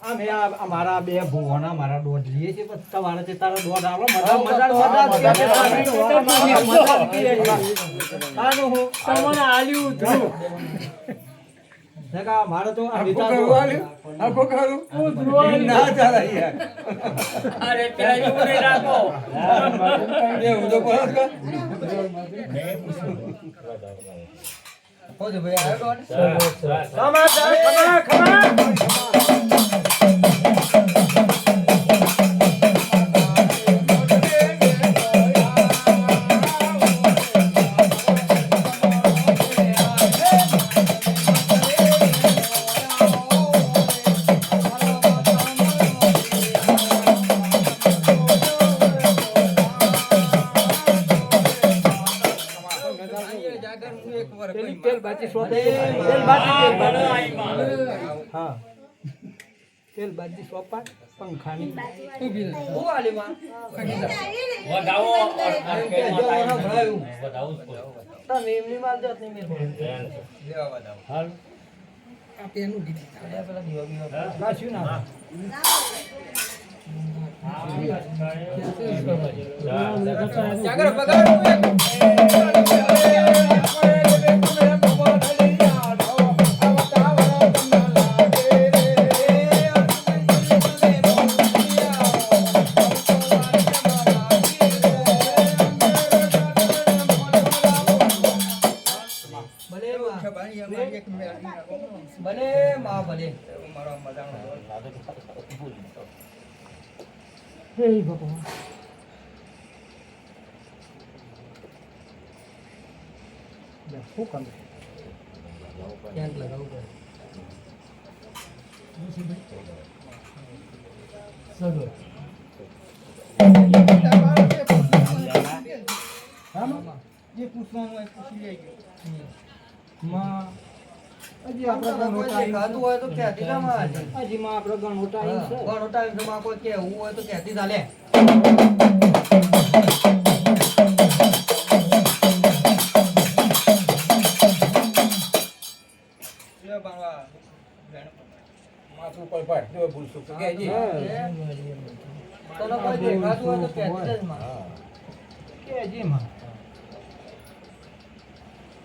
અમારા બે ભુવાના મારા દોઢ લઈએ છે પણ તમારે તે તારા દોઢ આલો મજા મારે તો તેલ બાજી સોપા પંખાની ભલે માં ભલે મારો મજાનો હે ભગવાન શું કામ ક્યાં લગાવું સગો જે પૂછવાનું હોય પૂછી લેજો માં હજી આપણે ઘણો ટાઈમ ખાધું હોય તો ક્યાંથી જમા હજી માં આપણે ઘણો ટાઈમ છે ઘણો ટાઈમ છે માં કોઈ કહેવું હોય તો ક્યાંથી ચાલે માથું પર પાડ જો ભૂલશું તો કેજી તને કોઈ દેખાતું હોય તો ક્યાંથી જ માં કેજી માં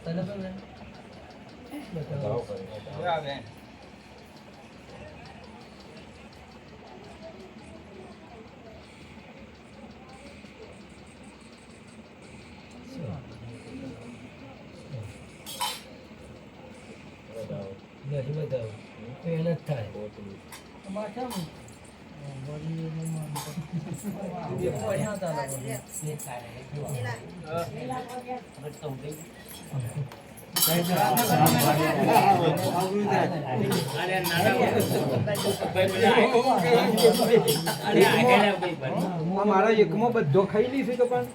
તને તો बताओ क्या है बताओ मेहनत થાય માથા બોડી ये बढ़िया था ये खाए મારા એકમાં બધો ખાઈ લીધું તો પણ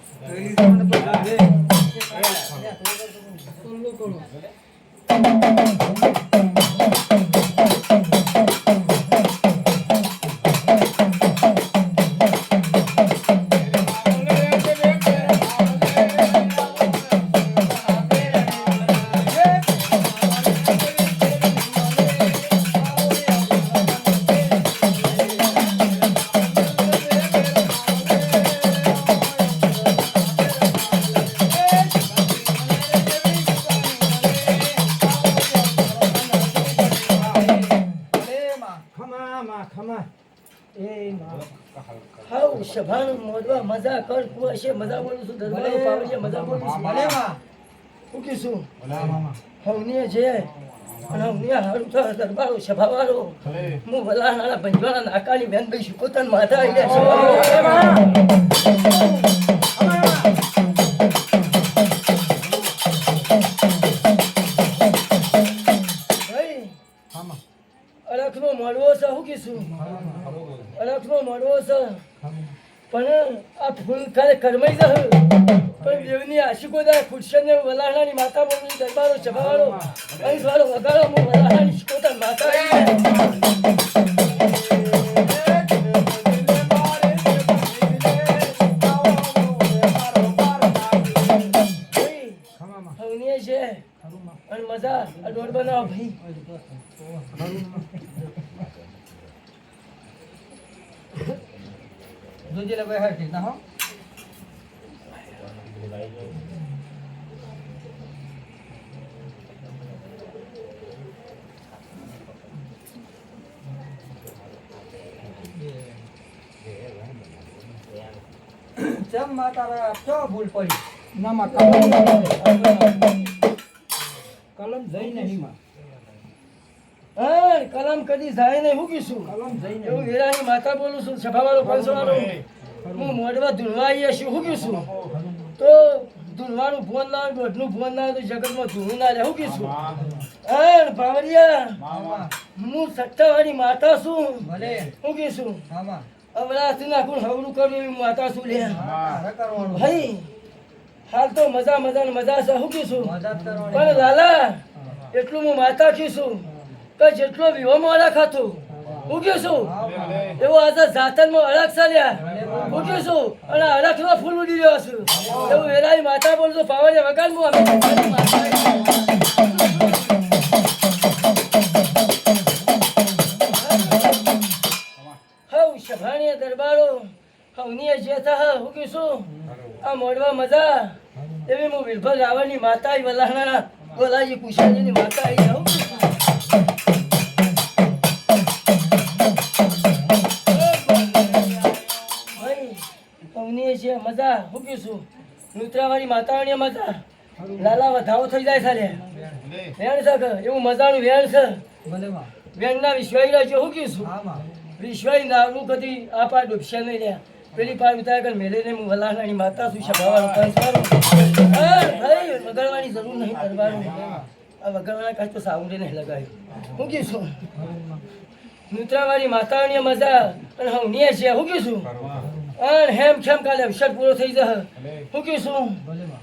હાઉ સભાનું મોડવા મજા કર કુવાશે મજા બોલું છું દરબારો પાવડીએ મજા બોલું છું ભલે માં હું કીશું હવનીએ છે અને હવનીએ હારું થાય દરબારો સભાવાળો હું વલાણાના ભંજવાના નાકાની બેન ભાઈ પોતાના માથા આવી ગયા અરખનો મળવો છે હું કીશું અરખનો મળવો છે પણ આ ફૂલ ખાલે કરમાઈ જશે પણ દેવની આશીકો દા ખુરશને વલાણાની માતા બોલી દરબારો સભાવાળો અહીં વાળો વગાડો હું વલાણાની શીકોતા માતા હવનીએ છે અને મજા આ દોડ બનાવો ભાઈ જોજે લે ભાઈ હરખી ના હો ચમ માતા ચો ભૂલ પડી ના માં કલમ જઈ નહીં માં કલમ કદી જાય નહીં હું કીશું એવું વીરાની માતા બોલું છું સભાવાળો પંચવાળો હું મોઢવા ધૂણવા આવીએ છું હું કીશું તો ધૂણવાનું ફોન ના આવે દોઢનું ફોન ના આવે તો જગતમાં ધૂણું ના લે હું કીશું ભાવરિયા હું સત્તાવાળી માતા છું ભલે હું કીશું આમાં અવરાથી નાખું હવડું કરું એવી માતા છું લે ભાઈ હાલ તો મજા મજા મજા છે હું કીશું પણ લાલા એટલું હું માતા કીશું કે જેટલો વિવો મોડા ખાતું હું કીશું એવો આજે જાતનમાં અડક ચાલ્યા હું કીશું અને અડકમાં ફૂલ ઉડી રહ્યો છું એવું વેરાઈ માતા બોલતો પાવડે વગાડ હું અમે હવ સભાણીય દરબારો હવનીય જે થા હું કીશું આ મોડવા મજા એવી હું વિરભર રાવણની માતા વલાણાના ગોલાજી કુશાજીની માતા આવી હું છે મજા હું કીશું નુત્રાવાળી માતાઓની મજા લાલા વધાવો થઈ જાય સાલે વેણ છે એવું મજાનું વેણ છે વેણના વિશ્વાઈ છે હું કીશું વિશ્વાઈ નાવનું કદી આ પાર ડૂબશે નહીં લે પેલી પાર ઉતાર કર મેળીને હું વલાણાની માતા છું સભાવાળો કંસવાળો ભાઈ વગાડવાની જરૂર નહીં કરવાનું આ વગાડવાના કાંઈ તો સાઉન્ડે નહીં લગાવ્યું હું કીશું નુત્રાવાળી માતાઓની મજા અને હવનીએ છે હું કીશું અને હેમ ખેમ કાલે અવસર પૂરો થઈ જશે હું કીશું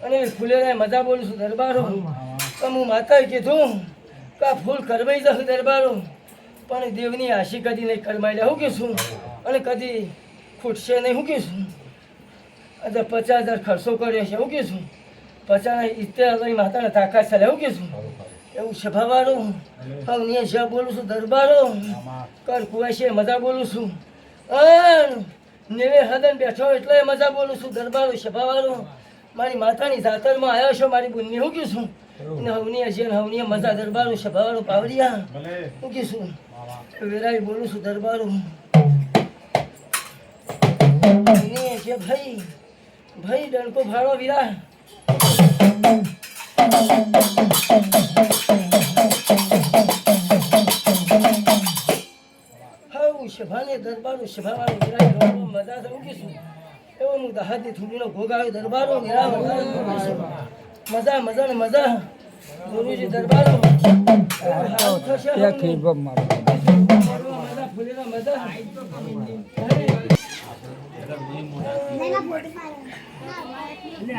અને ફૂલેરા મજા બોલું છું દરબારો તો હું માતાએ કીધું કે આ ફૂલ કરમાઈ જશે દરબારો પણ દેવની આશી કદી નહીં કરમાઈ લે હું કીશું અને કદી ખૂટશે નહીં હું કીશું આજે 50,000 ખર્ચો કર્યો છે હું કીશું 50,70,000 માતાને તાકાત ચાલે હું કીશું એવું સભાવાળું હવનીએ છે બોલું છું દરબારો કર કુવાશે મજા બોલું છું નેવે હદન બેઠો એટલે મજા બોલું છું દરબારો સભાવાળો મારી માતાની જાતરમાં આવ્યો છો મારી બુનની હું કીશું ને હવનીએ છે ને હવનીએ મજા દરબારો સભાવાળો પાવડિયા હું કીશું વેરાઈ બોલું છું દરબારો હવનીએ છે ભાઈ ભાઈ ડણકો ભાડો વીરા સભાને દરબારો સભાવાળો નિરાય મજા છે હું કીશું એવો હું દહાદની થૂડીનો ભોગાવ્યો દરબારો નિરાય મજા મજા ને મજા ગુરુજી દરબારો ફૂલેલા મજા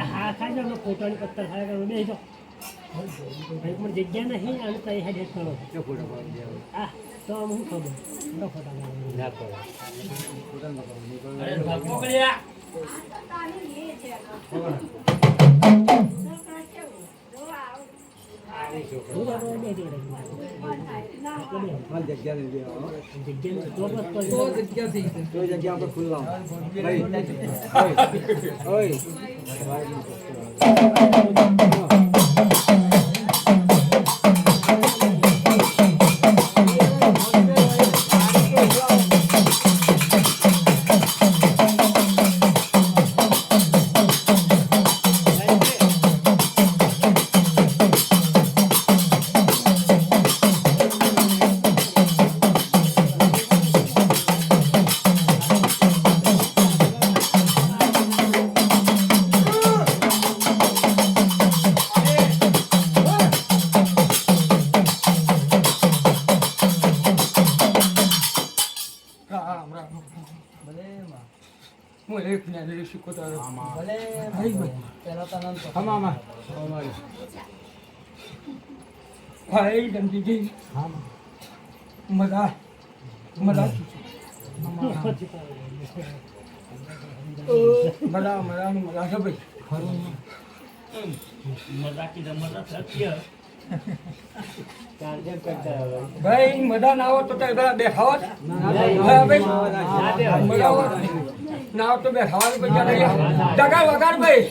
હા ખાઈ જાવ ફોટોની પત્તર ખાય કરો બે તો પણ જગ્યા નહીં અને કઈ હેડ કરો હા તો હું ખબર ના ફોટા ના કરો અરે ભાગો કર્યા જગ્યા પર ખુલ્લા ભલે પેલા તને તો ભાઈ ગંદીજી મજા મજા મજા મજા મજા છે ભાઈ ભાઈ મજા ના આવો તો બેઠા હોત મજા હોત ના આવો તો બેઠા હોત પૈસા લઈ ટકા વગાડ ભાઈ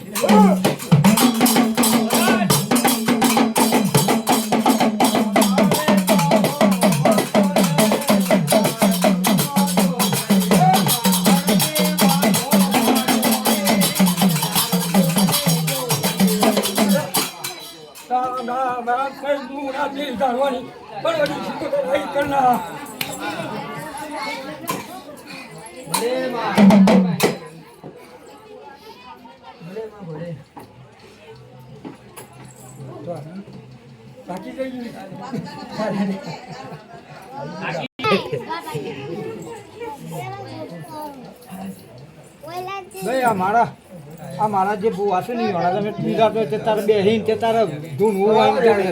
આ મારા જે બહુ વાસે નહીં વાળા તમે પીધા તો તે તારે બેહીન તે તારે ધૂન હોવાનું જાણે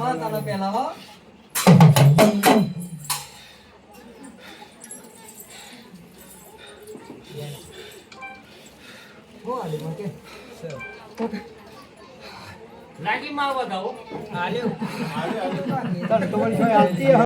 આનું પેલા હો લાગી માં બતાવો આલ્યો તને તો મને આવતી